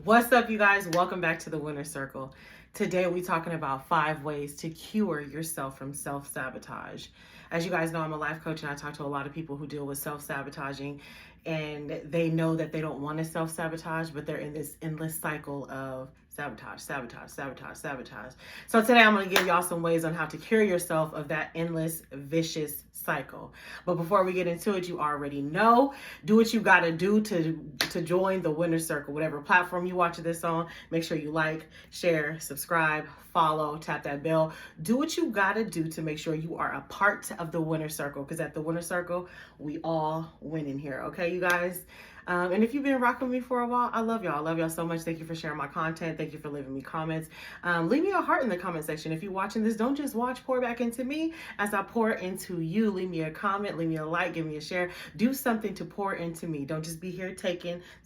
What's up, you guys? Welcome back to the Winner Circle. Today, we're talking about 5 ways to cure yourself from self-sabotage. As you guys know, I'm a life coach and I talk to a lot of people who deal with self-sabotaging, and they know that they don't want to self-sabotage, but they're in this endless cycle of sabotage, sabotage, sabotage, sabotage. So today I'm going to give y'all some ways on how to cure yourself of that endless, vicious cycle. But before we get into it, you already know, do what you got to do to join the Winner Circle. Whatever platform you watch this on, make sure you like, share, subscribe, follow, tap that bell. Do what you got to do to make sure you are a part of the Winner Circle, because at the Winner Circle, we all win in here. Okay, you guys? And if you've been rocking with me for a while, I love y'all. I love y'all so much. Thank you for sharing my content. Thank you for leaving me comments. Leave me a heart in the comment section. If you're watching this, don't just watch pour back into me as I pour into you. Leave me a comment, leave me a like, give me a share. Do something to pour into me. Don't just be here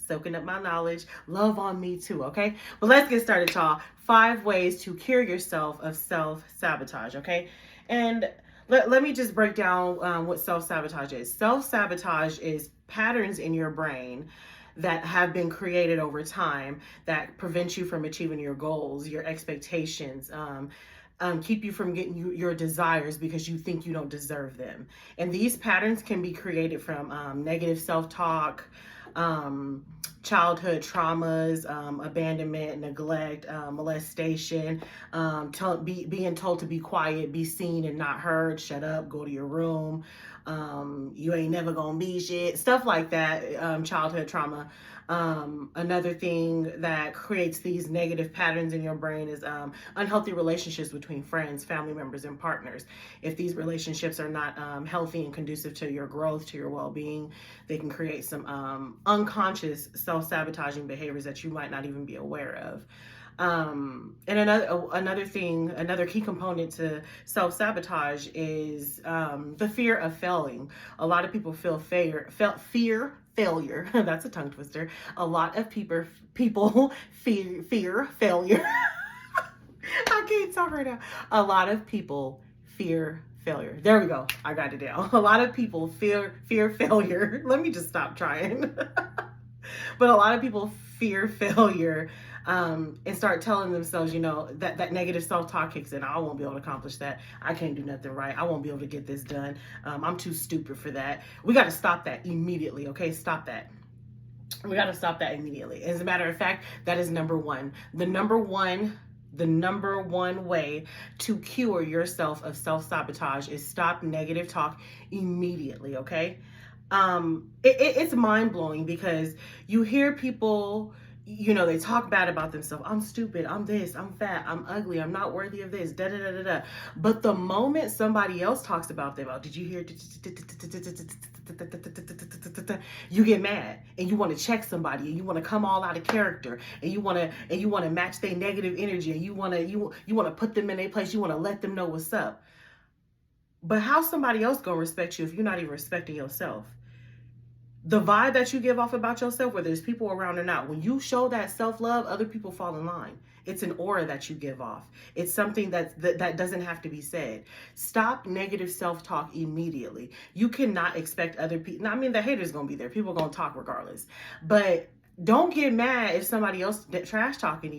soaking up my knowledge. Love on me too, okay? But let's get started, y'all. 5 ways to cure yourself of self-sabotage, okay? And let me just break down what self-sabotage is. Self-sabotage is patterns in your brain that have been created over time that prevent you from achieving your goals, your expectations, keep you from getting your desires because you think you don't deserve them. And these patterns can be created from negative self-talk, childhood traumas, abandonment, neglect, molestation, being told to be quiet, be seen and not heard, shut up, go to your room, you ain't never gonna be shit, stuff like that, childhood trauma. Another thing that creates these negative patterns in your brain is unhealthy relationships between friends, family members, and partners. If these relationships are not healthy and conducive to your growth, to your well-being, they can create some unconscious self-sabotaging behaviors that you might not even be aware of. And another key component to self-sabotage is the fear of failing. A lot of people feel fear failure. That's a tongue twister. A lot of people fear failure. I can't talk right now. A lot of people fear failure. There we go. I got it down. A lot of people fear failure. Let me just stop trying. But a lot of people fear failure and start telling themselves, that negative self-talk kicks in. I won't be able to accomplish that. I can't do nothing right. I won't be able to get this done. I'm too stupid for that. We got to stop that immediately. Okay, stop that. We got to stop that immediately. As a matter of fact, that is number one. The number one way to cure yourself of self-sabotage is stop negative talk immediately. Okay. It's mind-blowing because you hear people, they talk bad about themselves. I'm stupid, I'm this, I'm fat, I'm ugly, I'm not worthy of this, da da da da da. But the moment somebody else talks about them, did you hear? You get mad and you want to check somebody and you want to come all out of character and you want to match their negative energy and you want to put them in their place. You want to let them know what's up. But how's somebody else gonna respect you if you're not even respecting yourself? The vibe that you give off about yourself, whether there's people around or not, when you show that self-love, other people fall in line. It's an aura that you give off. It's something that doesn't have to be said. Stop negative self-talk immediately. You cannot expect other people. I mean, the haters gonna be there. People gonna talk regardless. But don't get mad if somebody else trash talking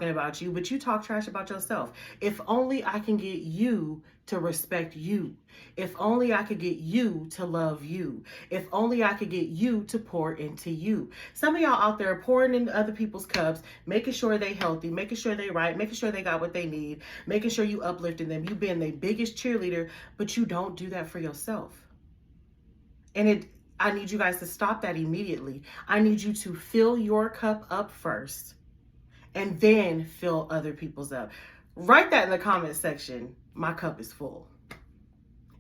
about you, but you talk trash about yourself. If only I can get you to respect you. If only I could get you to love you. If only I could get you to pour into you. Some of y'all out there pouring into other people's cups, making sure they healthy, making sure they right, making sure they got what they need, making sure you uplifting them. You being their biggest cheerleader, but you don't do that for yourself. And I need you guys to stop that immediately. I need you to fill your cup up first and then fill other people's up. Write that in the comment section. My cup is full.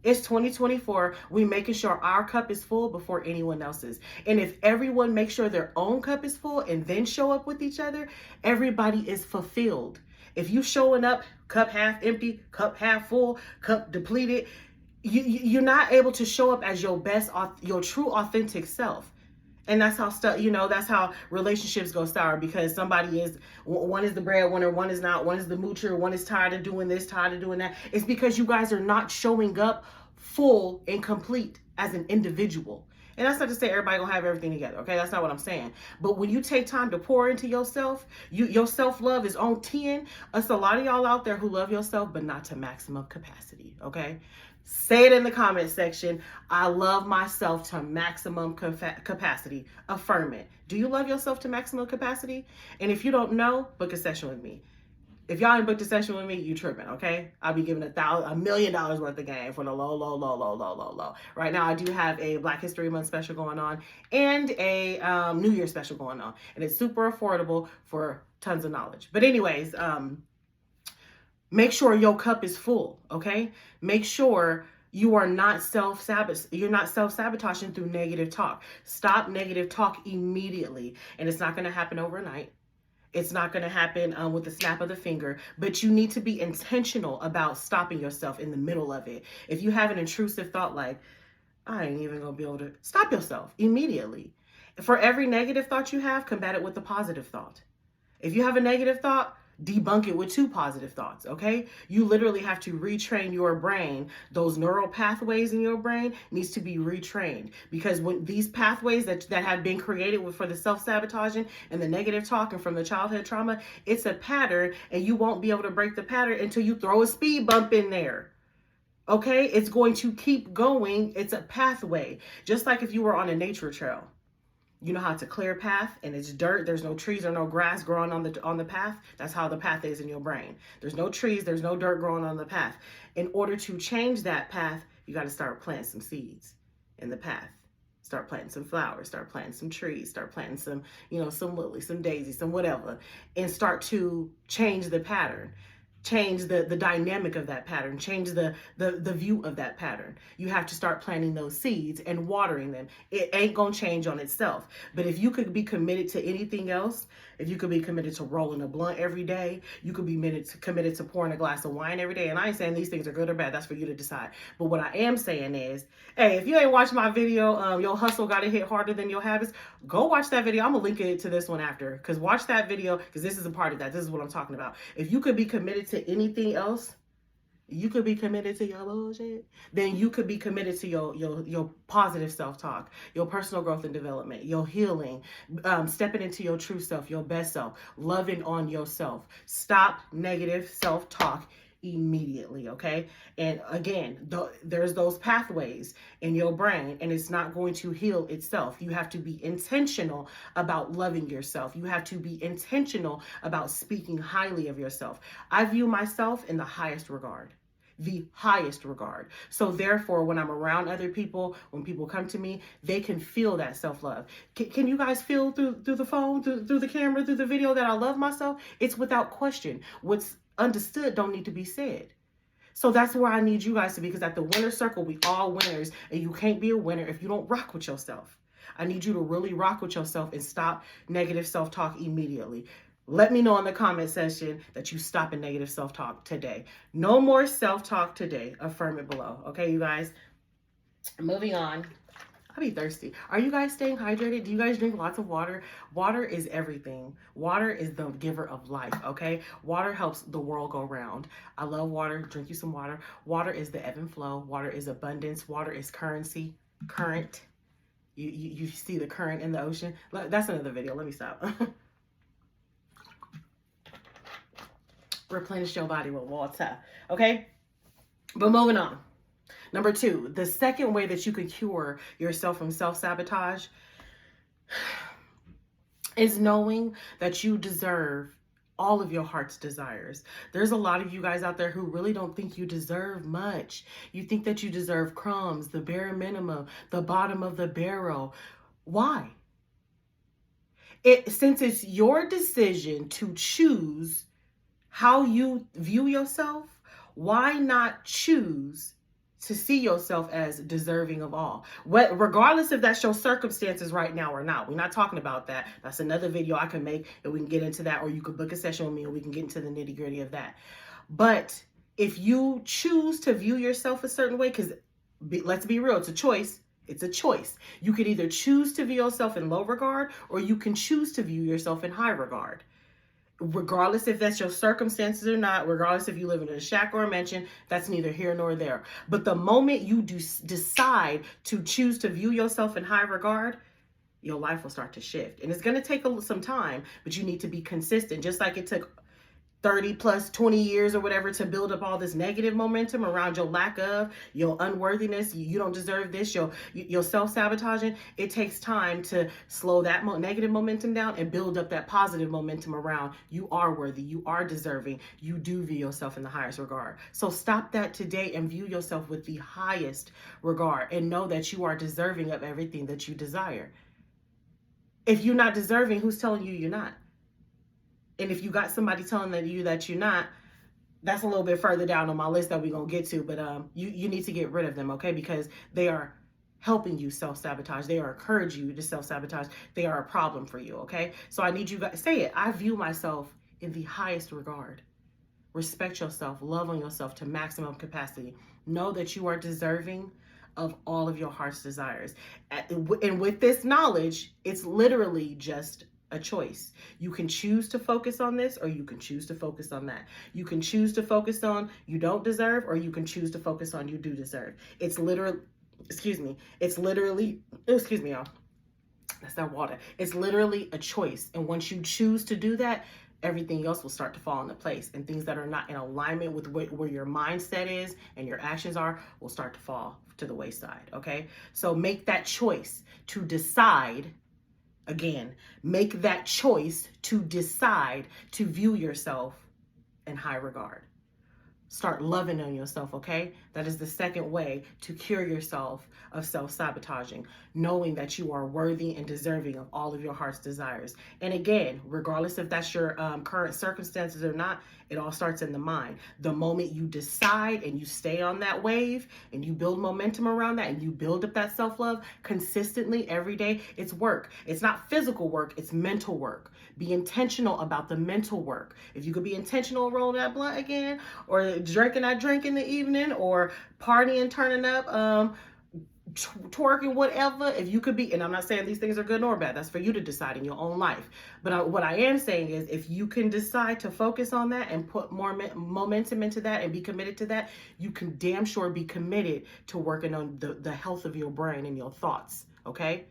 It's 2024. We making sure our cup is full before anyone else's. And if everyone makes sure their own cup is full and then show up with each other, everybody is fulfilled. If you showing up, cup half empty, cup half full, cup depleted, you're not able to show up as your best, your true authentic self. And that's how that's how relationships go sour, because one is the breadwinner, one is not, one is the moocher, one is tired of doing this, tired of doing that. It's because you guys are not showing up full and complete as an individual. And that's not to say everybody gonna have everything together, okay? That's not what I'm saying. But when you take time to pour into yourself, your self-love is on 10. It's a lot of y'all out there who love yourself, but not to maximum capacity, okay? Say it in the comment section. I love myself to maximum capacity. Affirm it. Do you love yourself to maximum capacity? And if you don't know, book a session with me. If y'all ain't booked a session with me, you tripping, okay? I'll be giving $1 million worth of game for the low. Right now, I do have a Black History Month special going on and a New Year special going on. And it's super affordable for tons of knowledge. But anyways, make sure your cup is full, okay? Make sure you are not self-sabotaging through negative talk. Stop negative talk immediately. And it's not going to happen overnight. It's not going to happen with the snap of the finger, but you need to be intentional about stopping yourself in the middle of it. If you have an intrusive thought like, I ain't even going to be able to, stop yourself immediately. For every negative thought you have, combat it with a positive thought. If you have a negative thought, debunk it with 2 positive thoughts, okay? You literally have to retrain your brain. Those neural pathways in your brain needs to be retrained, because when these pathways that have been created for the self-sabotaging and the negative talking from the childhood trauma, it's a pattern, and you won't be able to break the pattern until you throw a speed bump in there. Okay? It's going to keep going. It's a pathway. Just like if you were on a nature trail. You know how it's a clear path and it's dirt. There's no trees or no grass growing on the path. That's how the path is in your brain. There's no trees. There's no dirt growing on the path. In order to change that path, you got to start planting some seeds in the path. Start planting some flowers. Start planting some trees. Start planting some, some lilies, some daisies, some whatever, and start to change the pattern. Change the dynamic of that pattern, change the view of that pattern. You have to start planting those seeds and watering them. It ain't gonna change on itself. But if you could be committed to anything else, if you could be committed to rolling a blunt every day, you could be committed to pouring a glass of wine every day. And I ain't saying these things are good or bad, that's for you to decide. But what I am saying is, hey, if you ain't watched my video, your hustle gotta hit harder than your habits, go watch that video. I'm gonna link it to this one after, because watch that video, because this is a part of that. This is what I'm talking about. If you could be committed to anything else, you could be committed to your bullshit, then you could be committed to your positive self-talk, your personal growth and development, your healing, stepping into your true self, your best self, loving on yourself. Stop negative self-talk immediately, okay? And again, there's those pathways in your brain, and it's not going to heal itself. You have to be intentional about loving yourself. You have to be intentional about speaking highly of yourself. I view myself in the highest regard. The highest regard. So therefore, when I'm around other people, when people come to me, they can feel that self-love. Can you guys feel through the phone, through the camera, through the video that I love myself? It's without question. What's understood don't need to be said. So that's where I need you guys to be, because at the winner circle, we all winners, and you can't be a winner if you don't rock with yourself. I need you to really rock with yourself and stop negative self-talk immediately. Let me know in the comment section that you stop in negative self-talk today. No more self-talk today. Affirm it below. Okay, you guys? Moving on. I'll be thirsty. Are you guys staying hydrated? Do you guys drink lots of water? Water is everything. Water is the giver of life, okay? Water helps the world go round. I love water. Drink you some water. Water is the ebb and flow. Water is abundance. Water is currency. Current. You see the current in the ocean? That's another video. Let me stop. Replenish your body with water, okay? But moving on. Number 2, the second way that you can cure yourself from self-sabotage is knowing that you deserve all of your heart's desires. There's a lot of you guys out there who really don't think you deserve much. You think that you deserve crumbs, the bare minimum, the bottom of the barrel. Why? Since it's your decision to choose how you view yourself, why not choose to see yourself as deserving of all? Regardless if that's your circumstances right now or not. We're not talking about that. That's another video I can make, and we can get into that, or you could book a session with me and we can get into the nitty-gritty of that. But if you choose to view yourself a certain way, because let's be real, it's a choice. It's a choice. You could either choose to view yourself in low regard, or you can choose to view yourself in high regard. Regardless if that's your circumstances or not, regardless if you live in a shack or a mansion, that's neither here nor there. But the moment you decide to choose to view yourself in high regard, your life will start to shift. And it's going to take some time, but you need to be consistent. Just like it took 30 plus 20 years or whatever to build up all this negative momentum around your lack of, your unworthiness, you don't deserve this, your self-sabotaging. It takes time to slow that negative momentum down and build up that positive momentum around you are worthy, you are deserving, you do view yourself in the highest regard. So stop that today and view yourself with the highest regard and know that you are deserving of everything that you desire. If you're not deserving, who's telling you you're not? And if you got somebody telling you that you're not, that's a little bit further down on my list that we're going to get to. But you need to get rid of them, okay? Because they are helping you self-sabotage. They are encouraging you to self-sabotage. They are a problem for you, okay? So I need you guys, say it. I view myself in the highest regard. Respect yourself. Love on yourself to maximum capacity. Know that you are deserving of all of your heart's desires. And with this knowledge, it's literally just a choice. You can choose to focus on this or you can choose to focus on that. You can choose to focus on you don't deserve or you can choose to focus on you do deserve. It's literally, excuse me, y'all. That's that water. It's literally a choice. And once you choose to do that, everything else will start to fall into place. And things that are not in alignment with where your mindset is and your actions are will start to fall to the wayside, okay? So make that choice to decide. Again, make that choice to decide to view yourself in high regard. Start loving on yourself, okay? That is the second way to cure yourself of self-sabotaging, knowing that you are worthy and deserving of all of your heart's desires. And again, regardless if that's your current circumstances or not, it all starts in the mind. The moment you decide and you stay on that wave and you build momentum around that and you build up that self-love consistently every day, it's work. It's not physical work, it's mental work. Be intentional about the mental work. If you could be intentional, roll that blunt again, or drinking that drink in the evening, or partying, turning up, twerking, whatever. If you could be, and I'm not saying these things are good nor bad, that's for you to decide in your own life. But what I am saying is if you can decide to focus on that and put more momentum into that and be committed to that, you can damn sure be committed to working on the health of your brain and your thoughts, okay?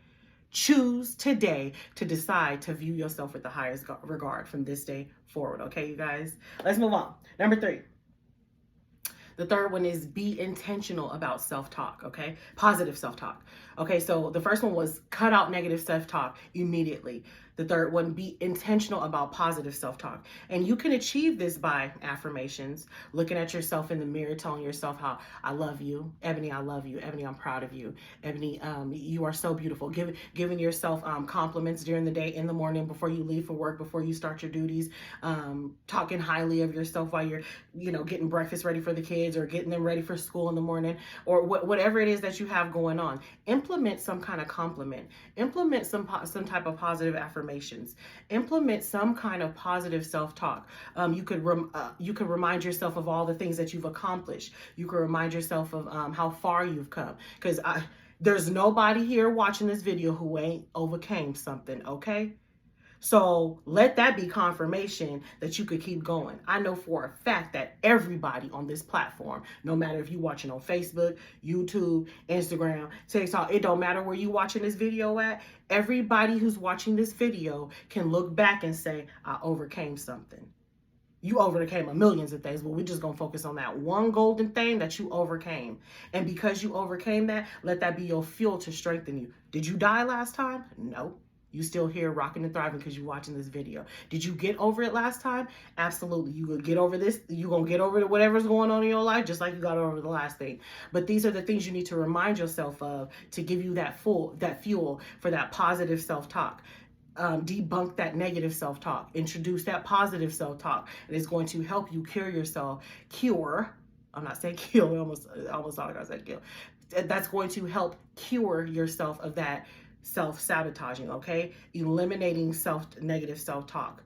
Choose today to decide to view yourself with the highest regard from this day forward, okay, you guys? Let's move on. Number 3. The third one is be intentional about self-talk, okay? Positive self-talk. Okay, so the first one was cut out negative self-talk immediately. The third one, be intentional about positive self-talk. And you can achieve this by affirmations, looking at yourself in the mirror, telling yourself how I love you. Ebony, I love you. Ebony, I'm proud of you. Ebony, you are so beautiful. Giving yourself compliments during the day, in the morning, before you leave for work, before you start your duties, talking highly of yourself while you're, getting breakfast ready for the kids or getting them ready for school in the morning, or whatever it is that you have going on. Implement some kind of compliment. Implement some type of positive affirmations. Implement some kind of positive self-talk. You could remind yourself of all the things that you've accomplished. You could remind yourself of how far you've come. Because there's nobody here watching this video who ain't overcame something, okay? So let that be confirmation that you could keep going. I know for a fact that everybody on this platform, no matter if you're watching on Facebook, YouTube, Instagram, TikTok, it don't matter where you're watching this video at, everybody who's watching this video can look back and say, I overcame something. You overcame millions of things, but we're just going to focus on that one golden thing that you overcame. And because you overcame that, let that be your fuel to strengthen you. Did you die last time? No. You still here rocking and thriving because you're watching this video. Did you get over it last time? Absolutely. You gonna get over this. You're going to get over whatever's going on in your life just like you got over the last thing. But these are the things you need to remind yourself of to give you that fuel for that positive self-talk. Debunk that negative self-talk. Introduce that positive self-talk. And it's going to help you cure yourself. I'm not saying kill. I almost thought like I said kill. That's going to help cure yourself of that self-sabotaging, okay? Eliminating negative self-talk.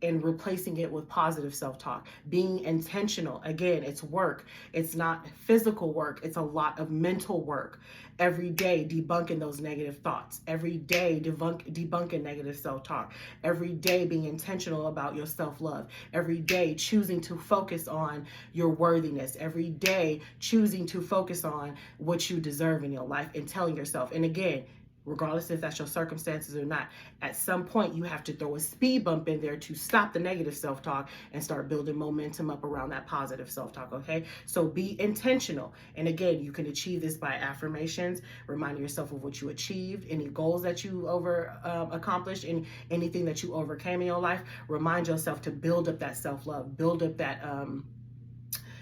and replacing it with positive self-talk. Being intentional. Again, it's work. It's not physical work. It's a lot of mental work. Every day debunking those negative thoughts. Every day debunking negative self-talk. Every day being intentional about your self-love. Every day choosing to focus on your worthiness. Every day choosing to focus on what you deserve in your life and telling yourself. And again, regardless if that's your circumstances or not, at some point you have to throw a speed bump in there to stop the negative self-talk and start building momentum up around that positive self-talk, okay? So be intentional. And again, you can achieve this by affirmations, reminding yourself of what you achieved, any goals that you accomplished, and anything that you overcame in your life. Remind yourself to build up that self-love, build up that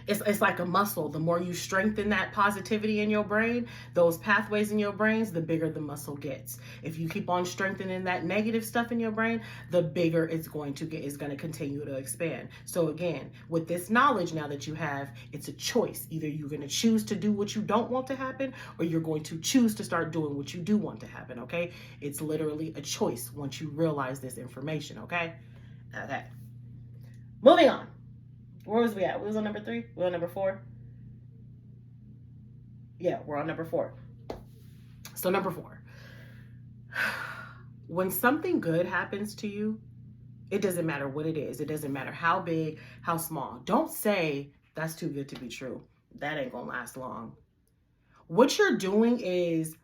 it's like a muscle. The more you strengthen that positivity in your brain, those pathways in your brains, the bigger the muscle gets. If you keep on strengthening that negative stuff in your brain, the bigger it's going to get, it's going to continue to expand. So again, with this knowledge now that you have, it's a choice. Either you're going to choose to do what you don't want to happen, or you're going to choose to start doing what you do want to happen, okay? It's literally a choice once you realize this information, okay? Okay. Moving on. Where was we at? We was on number 3? We on number 4? Yeah, we're on number 4. So number 4. When something good happens to you, it doesn't matter what it is. It doesn't matter how big, how small. Don't say, that's too good to be true. That ain't gonna last long. What you're doing is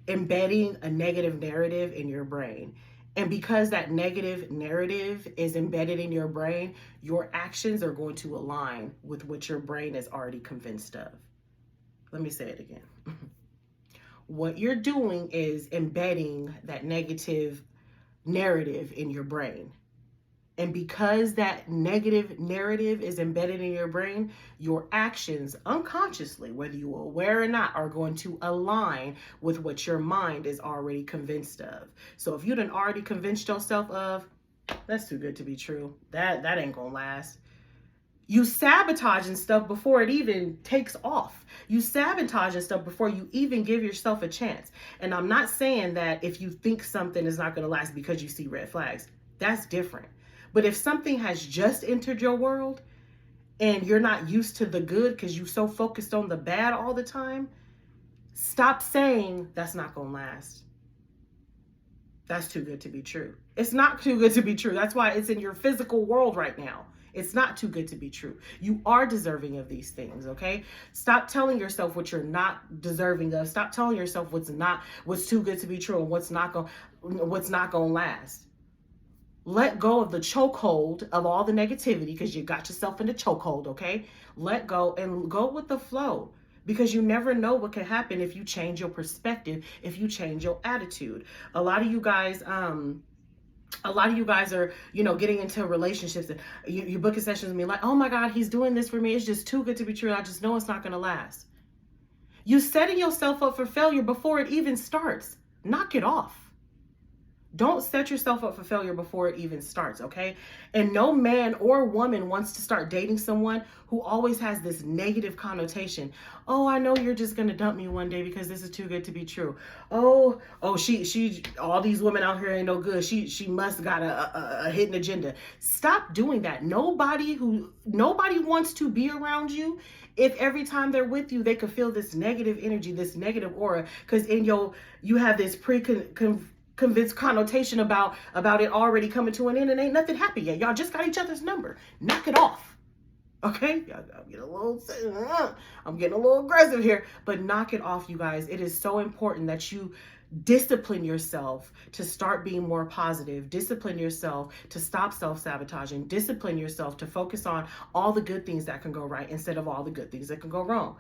embedding a negative narrative in your brain. And because that negative narrative is embedded in your brain, your actions are going to align with what your brain is already convinced of. Let me say it again. What you're doing is embedding that negative narrative in your brain. And because that negative narrative is embedded in your brain, your actions unconsciously, whether you are aware or not, are going to align with what your mind is already convinced of. So if you done already convinced yourself of, that's too good to be true, that ain't gonna last, you sabotaging stuff before it even takes off. You sabotaging stuff before you even give yourself a chance. And I'm not saying that if you think something is not gonna last because you see red flags. That's different. But if something has just entered your world and you're not used to the good because you're so focused on the bad all the time, stop saying that's not going to last. That's too good to be true. It's not too good to be true. That's why it's in your physical world right now. It's not too good to be true. You are deserving of these things, okay? Stop telling yourself what you're not deserving of. Stop telling yourself what's too good to be true and what's not going to last. Let go of the chokehold of all the negativity because you got yourself in the chokehold, okay? Let go and go with the flow because you never know what can happen if you change your perspective, if you change your attitude. A lot of you guys are, getting into relationships and you book a session with me like, oh my God, he's doing this for me. It's just too good to be true. I just know it's not going to last. You setting yourself up for failure before it even starts. Knock it off. Don't set yourself up for failure before it even starts, okay? And no man or woman wants to start dating someone who always has this negative connotation. Oh, I know you're just going to dump me one day because this is too good to be true. Oh, she all these women out here ain't no good. She must got a hidden agenda. Stop doing that. Nobody wants to be around you if every time they're with you, they could feel this negative energy, this negative aura, because you have this convinced connotation about it already coming to an end and ain't nothing happy yet. Y'all just got each other's number. Knock it off. Okay? I'm getting a little aggressive here, but knock it off, you guys. It is so important that you discipline yourself to start being more positive. Discipline yourself to stop self-sabotaging. Discipline yourself to focus on all the good things that can go right instead of all the good things that can go wrong.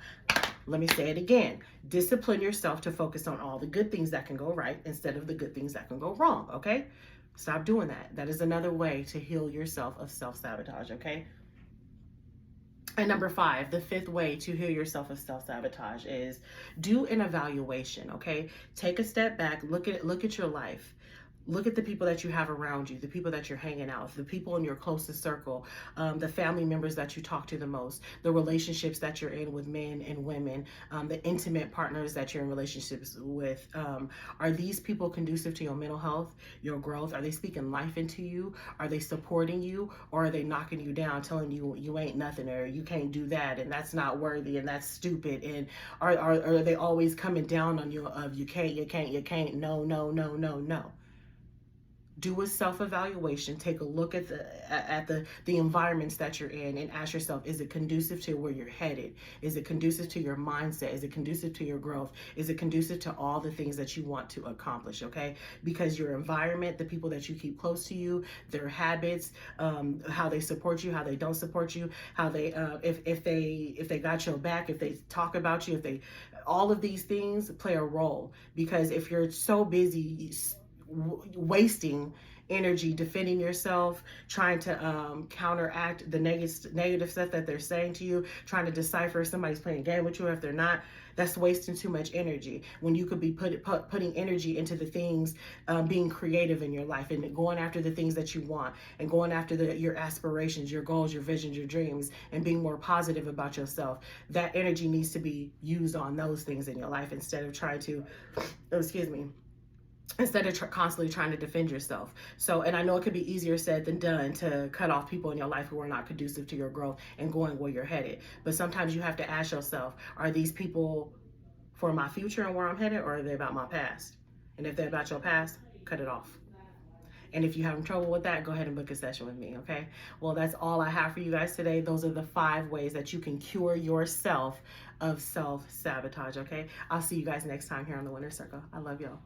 Let me say it again. Discipline yourself to focus on all the good things that can go right instead of the good things that can go wrong, okay? Stop doing that. That is another way to heal yourself of self-sabotage, okay? And number 5, the 5th way to heal yourself of self-sabotage is do an evaluation, okay? Take a step back, look at your life. Look at the people that you have around you, the people that you're hanging out with, the people in your closest circle, the family members that you talk to the most, the relationships that you're in with men and women, the intimate partners that you're in relationships with. Are these people conducive to your mental health, your growth? Are they speaking life into you? Are they supporting you? Or are they knocking you down, telling you you ain't nothing, or you can't do that, and that's not worthy, and that's stupid? And are they always coming down on you of you can't, no, no, no, no, no? Do a self-evaluation, take a look at the environments that you're in, and ask yourself, is it conducive to where you're headed? Is it conducive to your mindset? Is it conducive to your growth? Is it conducive to all the things that you want to accomplish? Okay, because your environment, the people that you keep close to you, their habits, how they support you, how they don't support you, how they if they got your back, if they talk about you, if they, all of these things play a role. Because if you're so busy wasting energy defending yourself, trying to counteract the negative stuff that they're saying to you, trying to decipher if somebody's playing a game with you or if they're not, that's wasting too much energy when you could be putting energy into the things, being creative in your life and going after the things that you want, and going after your aspirations, your goals, your visions, your dreams, and being more positive about yourself. That energy needs to be used on those things in your life instead of trying to, oh, excuse me, instead of constantly trying to defend yourself. So, and I know it could be easier said than done to cut off people in your life who are not conducive to your growth and going where you're headed. But sometimes you have to ask yourself, are these people for my future and where I'm headed, or are they about my past? And if they're about your past, cut it off. And if you're having trouble with that, go ahead and book a session with me, okay? Well, that's all I have for you guys today. Those are the 5 ways that you can cure yourself of self-sabotage, okay? I'll see you guys next time here on the Winner's Circle. I love y'all.